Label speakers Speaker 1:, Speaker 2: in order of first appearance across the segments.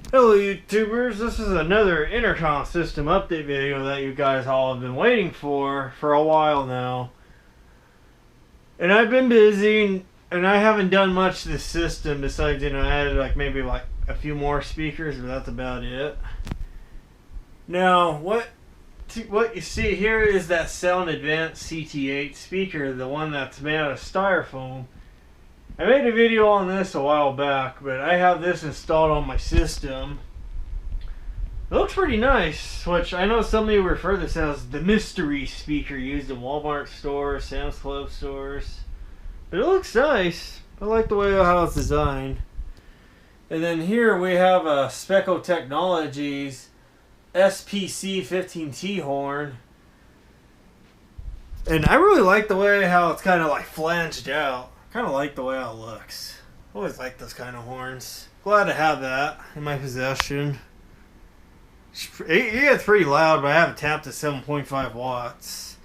Speaker 1: Hello YouTubers, this is another Intercom system update video that you guys all have been waiting for a while now. And I've been busy and I haven't done much to this system besides, I added maybe a few more speakers, but that's about it. Now, what you see here is that Sound Advanced CT8 speaker, the one that's made out of styrofoam. I made a video on this a while back, but I have this installed on my system. It looks pretty nice, which I know some of you refer to this as the mystery speaker used in Walmart stores, Sam's Club stores. But it looks nice. I like the way how it's designed. And then here we have a Specco Technologies SPC15T horn. And I really like the way how it's kind of flanged out. Kind of like the way it looks. Always like those kind of horns. Glad to have that in my possession. It gets pretty loud, but I have it tapped at 7.5 watts.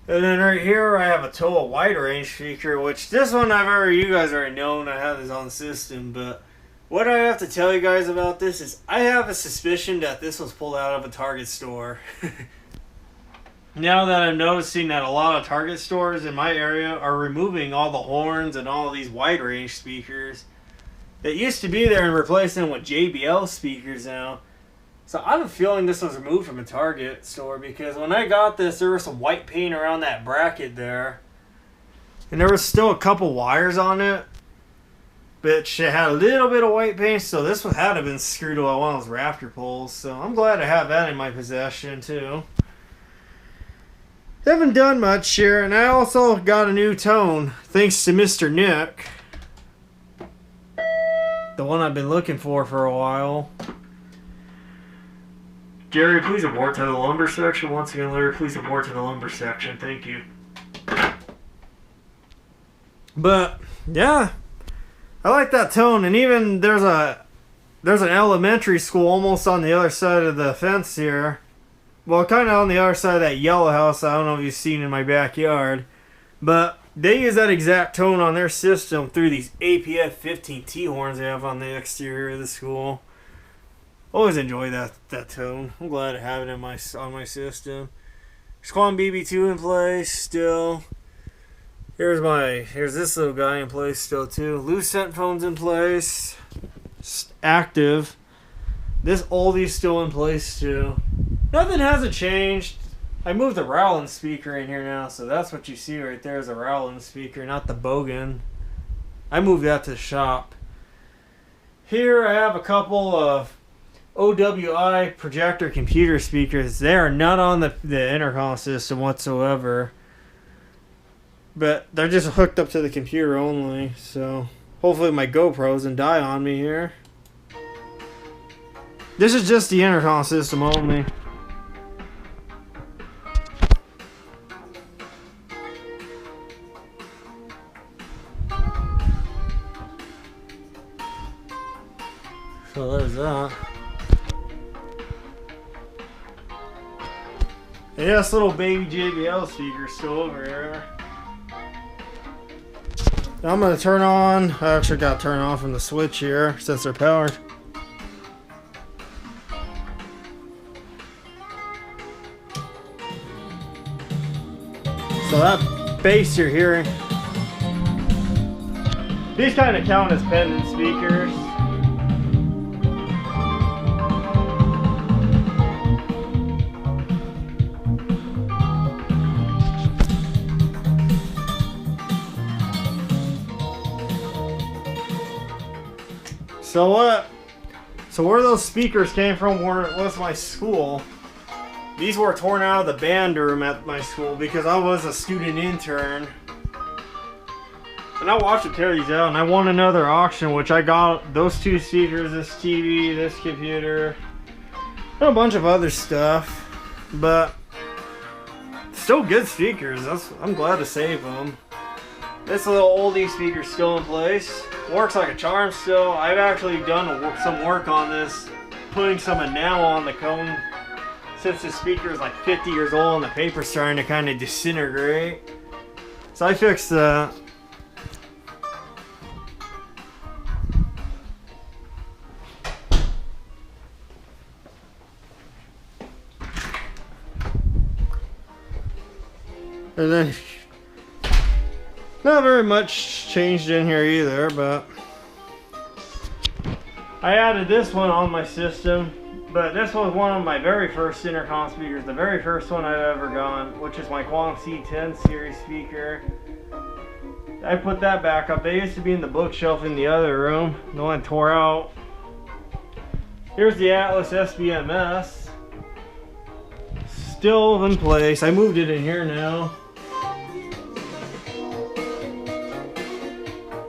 Speaker 1: And then right here I have a total wide range speaker, which this one you guys already known. I have this on the system, but what I have to tell you guys about this is I have a suspicion that this was pulled out of a Target store. Now that I'm noticing that a lot of Target stores in my area are removing all the horns and all these wide range speakers that used to be there and replacing them with JBL speakers now. So I have a feeling this was removed from a Target store, because when I got this, there was some white paint around that bracket there. And there was still a couple wires on it, but it had a little bit of white paint, so this one had to have been screwed to one of those rafter poles. So I'm glad to have that in my possession too. Haven't done much here, and I also got a new tone thanks to Mr. Nick, the one I've been looking for a while. Jerry, please abort to the lumber section. Once again, Larry, please abort to the lumber section. Thank you. But yeah, I like that tone, and even there's an elementary school almost on the other side of the fence here. Well, kind of on the other side of that yellow house I don't know if you've seen in my backyard. But they use that exact tone on their system through these APF 15T horns they have on the exterior of the school. Always enjoy that tone. I'm glad to have it on my system. Squam BB2 in place still. Here's this little guy in place still too. Loose scent phone's in place. Active. This oldie's still in place too. Nothing hasn't changed. I moved the Rowland speaker in here now, so that's what you see right there is a Rowland speaker, not the Bogan. I moved that to the shop. Here I have a couple of OWI projector computer speakers. They are not on the intercom system whatsoever, but they're just hooked up to the computer only, so hopefully my GoPro doesn't die on me here. This is just the intercom system only. So there's that. And yeah, this little baby JBL speaker still over here. Now I'm going to turn on. I actually got to turn on from the switch here since they're powered. So that bass you're hearing, these kind of count as pendant speakers. So where those speakers came from, where it was my school, these were torn out of the band room at my school because I was a student intern. And I watched them tear these out, and I won another auction, which I got those two speakers, this TV, this computer, and a bunch of other stuff. But still good speakers. I'm glad to save them. This little oldie speaker still in place. Works like a charm still. I've actually done some work on this, putting some enamel on the cone, since the speaker is 50 years old and the paper's starting to kind of disintegrate. So I fixed that. And then, not very much changed in here either, but I added this one on my system. But this was one of my very first intercom speakers, the very first one I've ever gone, which is my Quang C10 series speaker. I put that back up. They used to be in the bookshelf in the other room. The one tore out. Here's the Atlas SBMS. Still in place. I moved it in here now.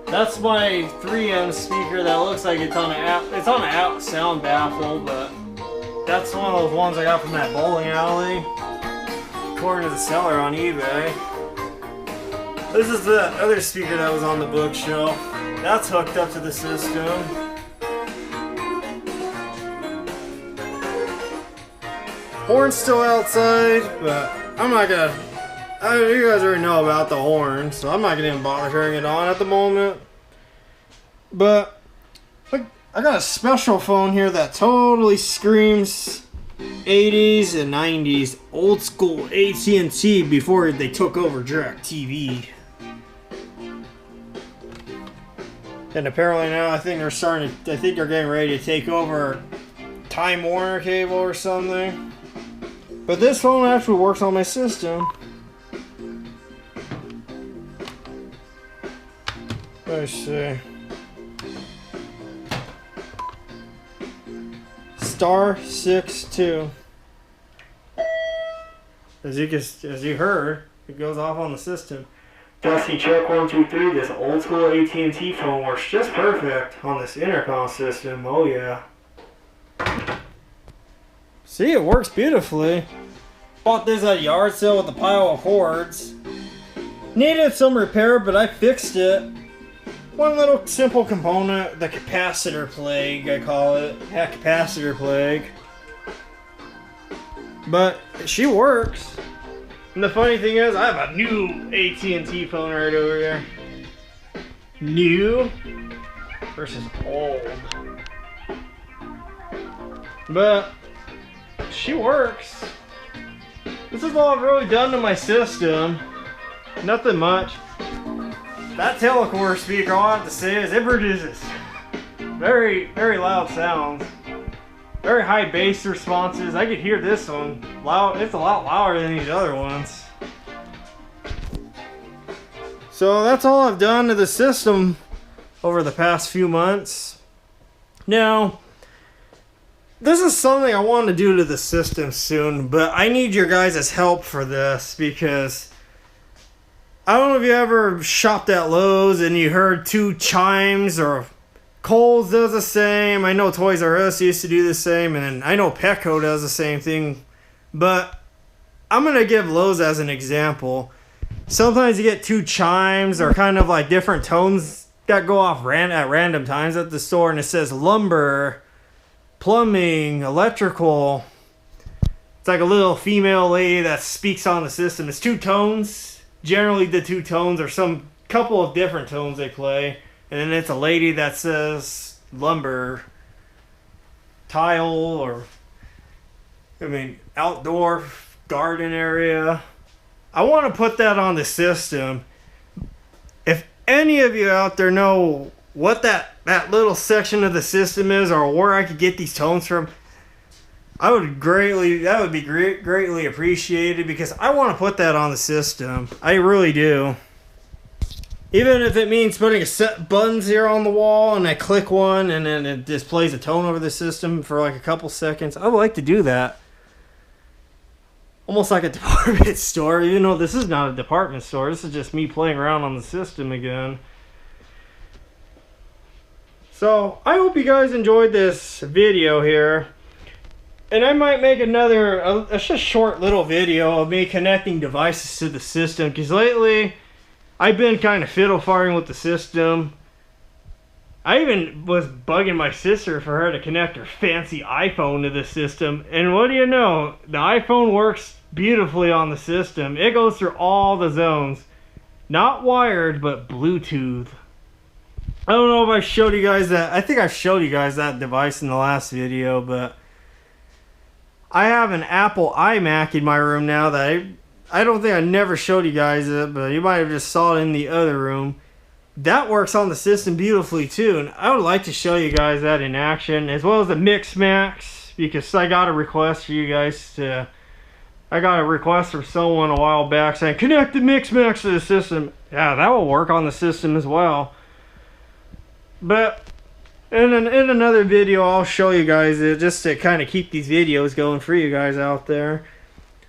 Speaker 1: That's my 3M speaker that looks like it's on a sound baffle, but that's one of those ones I got from that bowling alley, according to the seller on eBay. This is the other speaker that was on the bookshelf. That's hooked up to the system. Horn's still outside, but I'm not gonna. You guys already know about the horn, so I'm not gonna even bother turning it on at the moment. But I got a special phone here that totally screams 80s and 90s old school AT&T before they took over DirecTV. And apparently now I think they're getting ready to take over Time Warner cable or something. But this phone actually works on my system. Let's see. *62. As you heard, it goes off on the system. Testing check 1 2 3. This old school AT&T phone works just perfect on this intercom system. Oh yeah. See, it works beautifully. Bought this at a yard sale with a pile of cords. Needed some repair, but I fixed it. One little simple component, the capacitor plague, I call it. Yeah, capacitor plague. But she works. And the funny thing is, I have a new AT&T phone right over here. New versus old. But she works. This is all I've really done to my system. Nothing much. That telecore speaker, all I have to say is it produces very, very loud sounds. Very high bass responses. I could hear this one loud. It's a lot louder than these other ones. So that's all I've done to the system over the past few months. Now, this is something I want to do to the system soon, but I need your guys' help for this because I don't know if you ever shopped at Lowe's and you heard 2 chimes, or Kohl's does the same. I know Toys R Us used to do the same, and then I know Petco does the same thing. But I'm going to give Lowe's as an example. Sometimes you get 2 chimes or kind of like different tones that go off at random times at the store, and it says lumber, plumbing, electrical. It's like a little female lady that speaks on the system. It's 2 tones. Generally the 2 tones are some couple of different tones they play. And then it's a lady that says lumber, tile, or outdoor garden area. I want to put that on the system. If any of you out there know what that little section of the system is, or where I could get these tones from, that would be greatly appreciated, because I want to put that on the system. I really do. Even if it means putting a set buttons here on the wall and I click one and then it displays a tone over the system for like a couple seconds. I would like to do that. Almost like a department store, even though this is not a department store. This is just me playing around on the system again. So, I hope you guys enjoyed this video here. And I might make it's just short little video of me connecting devices to the system, because lately I've been kind of fiddle-farting with the system. I even was bugging my sister for her to connect her fancy iPhone to the system. And what do you know? The iPhone works beautifully on the system. It goes through all the zones. Not wired, but Bluetooth. I don't know if I showed you guys that. I think I showed you guys that device in the last video, but I have an Apple iMac in my room now that I don't think I never showed you guys it, but you might have just saw it in the other room. That works on the system beautifully too, and I would like to show you guys that in action, as well as the Mix Max, because I got a request for you guys to... I got a request from someone a while back saying, connect the Mix Max to the system. Yeah, that will work on the system as well. But in another video, I'll show you guys it, just to kind of keep these videos going for you guys out there.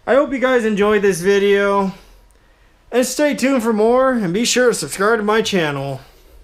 Speaker 1: I hope you guys enjoyed this video. And stay tuned for more, and be sure to subscribe to my channel.